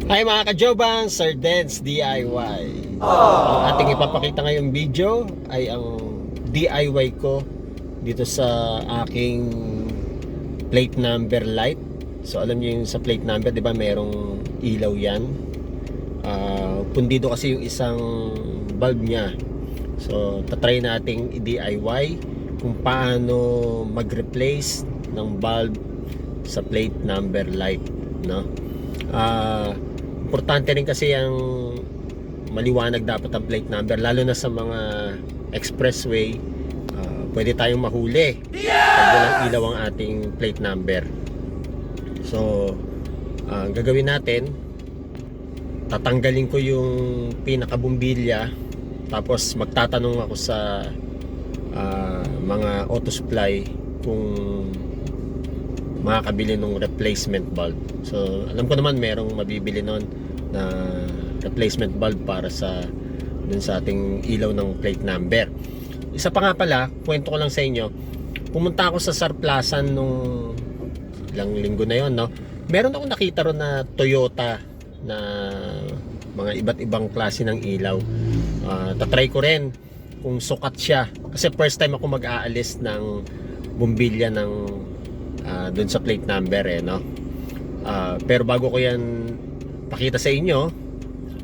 Hi mga kajobang, Sir Dance DIY. Ang ating ipapakita ngayong video ay ang DIY ko dito sa aking plate number light. So alam niyo yung sa plate number, di ba merong ilaw yan. Pundido kasi yung isang bulb niya. So tatry nating i-DIY kung paano mag-replace ng bulb sa plate number light, no? Importante rin kasi ang maliwanag dapat ang plate number, lalo na sa mga expressway. Pwede tayong mahuli pag walang ilaw ang ating plate number. So ang gagawin natin, tatanggalin ko yung pinakabumbilya, tapos magtatanong ako sa mga auto supply kung makakabili ng replacement bulb. So alam ko naman merong mabibili nun na replacement bulb para sa dun sa ating ilaw ng plate number. Isa pa nga pala, kwento ko lang sa inyo, pumunta ako sa Sarplasan nung ilang linggo na yon, no? Meron akong nakita ron na Toyota na mga iba't ibang klase ng ilaw. Tatry ko rin kung sukat siya, kasi first time ako mag-aalis ng bumbilya ng dun sa plate number, no? Pero bago ko yan pakita sa inyo,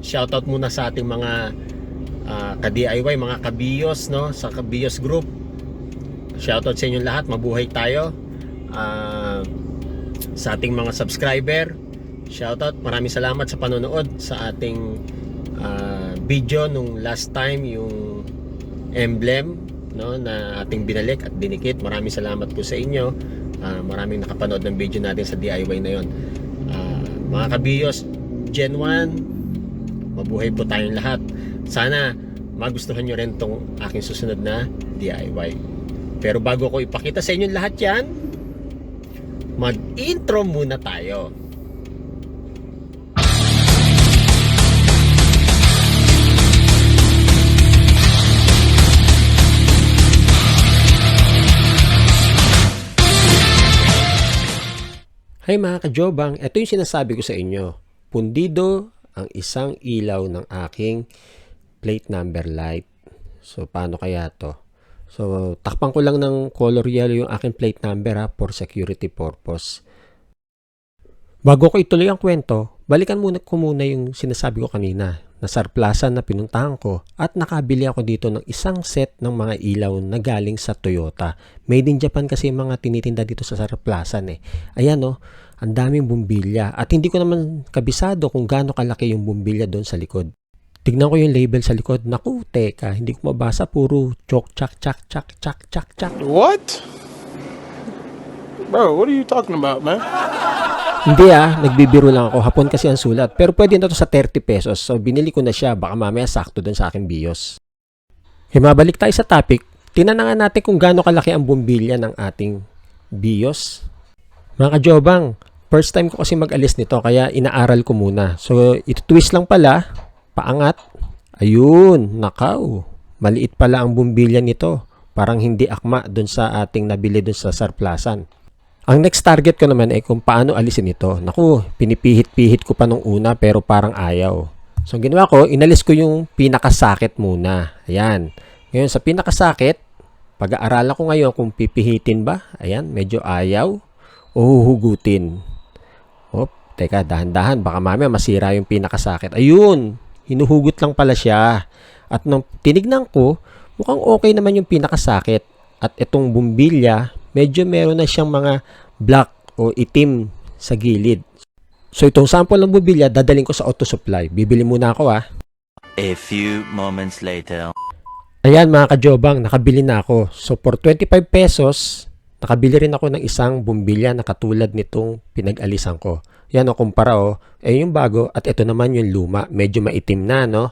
shoutout muna sa ating mga ka-DIY, mga kabiyos, no? Sa kabiyos group, shoutout sa inyong lahat, mabuhay tayo. Sa ating mga subscriber, shoutout, maraming salamat sa panonood sa ating video nung last time, yung emblem, no, na ating binalik at dinikit. Maraming salamat po sa inyo. Maraming nakapanood ng video natin sa DIY na yon. Mga kabiyos Gen 1, mabuhay po tayong lahat. Sana magustuhan nyo rin tong aking susunod na DIY. Pero bago ko ipakita sa inyo lahat yan, mag-intro muna tayo. Hi mga kajobang, ito yung sinasabi ko sa inyo. Pundido ang isang ilaw ng aking plate number light. So paano kaya to? So takpan ko lang ng color yellow yung aking plate number, for security purpose. Bago ko ituloy ang kwento, balikan ko muna yung sinasabi ko kanina. Na Sarplasan na pinuntahan ko at nakabili ako dito ng isang set ng mga ilaw na galing sa Toyota. Made in Japan kasi yung mga tinitinda dito sa Sarplasan eh. Ayan oh, ang daming bumbilya at hindi ko naman kabisado kung gaano kalaki yung bumbilya doon sa likod. Tignan ko yung label sa likod. Naku, teka, hindi ko mabasa, puro chok chak chak chak chak chak chak. What? Bro, what are you talking about, man? Hindi nagbibiro lang ako. Hapon kasi ang sulat. Pero pwede na to sa 30 pesos. So binili ko na siya. Baka mamaya sakto dun sa aking BIOS. Okay, mabalik tayo sa topic. Tinanangan natin kung gaano kalaki ang bumbilya ng ating BIOS. Mga kajobang, first time ko kasi mag-alis nito kaya inaaral ko muna. So ito-twist lang pala. Paangat. Ayun, nakaw. Maliit pala ang bumbilya nito. Parang hindi akma dun sa ating nabili dun sa Sarplasan. Ang next target ko naman ay kung paano alisin ito. Naku, pinipihit-pihit ko pa nung una pero parang ayaw. So, ang ginawa ko, inalis ko yung pinakasakit muna. Ayan. Ngayon, sa pinakasakit, pag-aaralan ko ngayon kung pipihitin ba. Ayan, medyo ayaw. O huhugutin. Hop, teka, dahan-dahan. Baka mamaya masira yung pinakasakit. Ayun, hinuhugot lang pala siya. At nung tinignan ko, mukhang okay naman yung pinakasakit. At itong bumbilya, medyo meron na siyang mga black o itim sa gilid. So itong sample ng bumbilya, dadaling ko sa auto supply. Bibili muna ako A few moments later. Ayan mga kajobang, nakabili na ako. So for 25 pesos, nakabili rin ako ng isang bumbilya na katulad nitong pinag-alisan ko. Yan kumpara yung bago at ito naman yung luma. Medyo maitim na, no?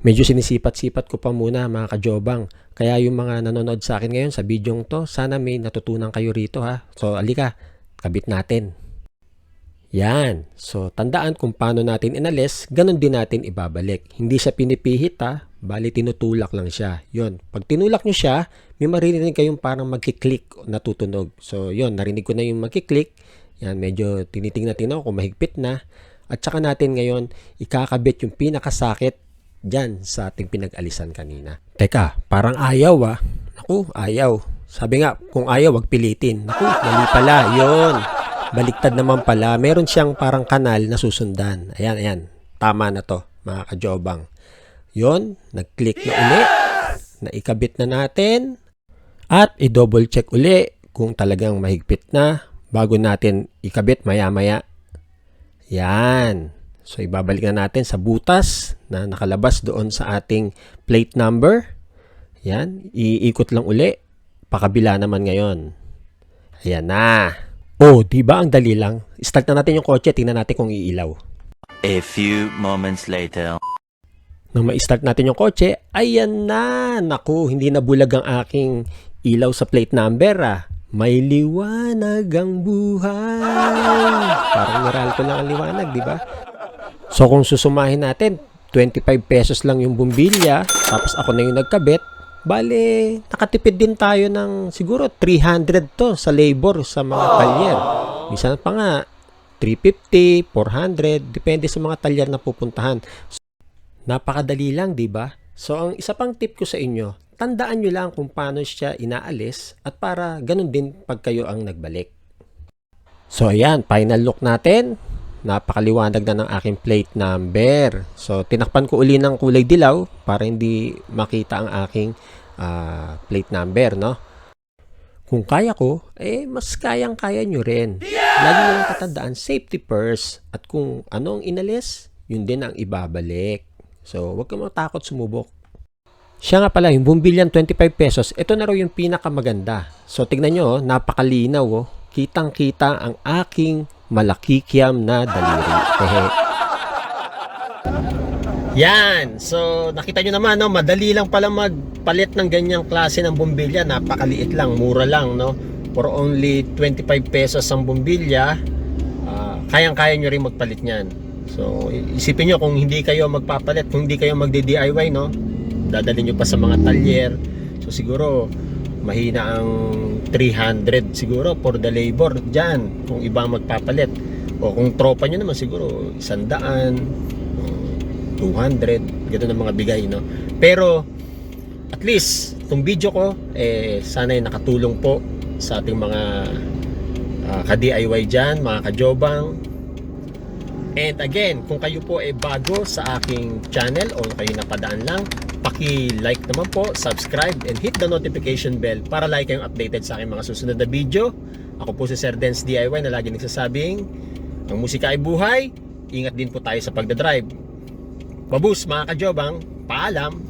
Medyo sinisipat-sipat ko pa muna mga kajobang. Kaya yung mga nanonood sa akin ngayon sa bidyong to, sana may natutunan kayo rito So alika, kabit natin. Yan. So tandaan kung paano natin inalis, ganun din natin ibabalik. Hindi siya pinipihit bali tinutulak lang siya. Yon. Pag tinulak nyo siya, may maririnig kayong parang magkiklik na tutunog. So yon, narinig ko na yung magkiklik. Yan, medyo tinitingnan kung mahigpit na. At saka natin ngayon ikakabit yung pinakasakit dyan sa ating pinag-alisan kanina. Teka, parang ayaw ah. Naku, ayaw. Sabi nga, kung ayaw, wag pilitin. Naku, mali pala. Yun. Baliktad naman pala. Meron siyang parang kanal na susundan. Ayan, ayan. Tama na to, mga kajobang. Yun, nag-click na uli. Naikabit na natin. At i-double check uli kung talagang mahigpit na bago natin ikabit maya-maya. Yan. So, ibabalik na natin sa butas na nakalabas doon sa ating plate number. Yan. Iikot lang uli. Pakabila naman ngayon. Ayan na. Oh, di ba ang dali lang? Start na natin yung kotse. Tingnan natin kung iilaw. A few moments later. Nang ma-start natin yung kotse, ayan na. Naku, hindi na bulag ang aking ilaw sa plate number ah. May liwanag ang buhay. Parang meral ko lang ang liwanag, di ba? So kung susumahin natin, 25 pesos lang yung bumbilya, tapos ako na yung nagkabit, bale, nakatipid din tayo ng siguro 300 to sa labor sa mga talyer. Minsan pa nga, 350, 400, depende sa mga talyer na pupuntahan. Napakadali lang, di ba? So ang isa pang tip ko sa inyo, tandaan nyo lang kung paano siya inaalis at para ganun din pag kayo ang nagbalik. So ayan, final look natin. Napakaliwanag na ng aking plate number. So tinakpan ko uli ng kulay dilaw para hindi makita ang aking plate number, no? Kung kaya ko, mas kayang-kaya nyo rin. Lagi nyo lang katandaan, safety first. At kung anong inalis, yun din ang ibabalik. So huwag kang matakot sumubok. Siya nga pala, yung bumbilyan 25 pesos, ito na raw yung pinakamaganda. So, tignan nyo, napakalinaw. Oh. Kitang-kita ang aking malakikiam na daliri. Yan! So, nakita nyo naman, no? Madali lang pala magpalit ng ganyang klase ng bumbilya. Napakaliit lang, mura lang, no? For only 25 pesos ang bumbilya, kayang-kaya nyo rin magpalit niyan. So, isipin nyo kung hindi kayo magpapalit, kung hindi kayo magdi-DIY, no? Dadalhin nyo pa sa mga talyer. So siguro mahina ang 300 siguro for the labor dyan kung iba magpapalit. O kung tropa nyo naman siguro 100, 200, ganoon ang mga bigay, no? Pero at least itong video ko sana ay nakatulong po sa ating mga ka-DIY dyan, mga kajobang. And again, kung kayo po ay bago sa aking channel o kayo napadaan lang, paki-like naman po, subscribe, and hit the notification bell para like kayong updated sa aking mga susunod na video. Ako po si Sir Dens DIY na lagi nagsasabing, ang musika ay buhay, ingat din po tayo sa pagdadrive. Babus mga kajobang, paalam!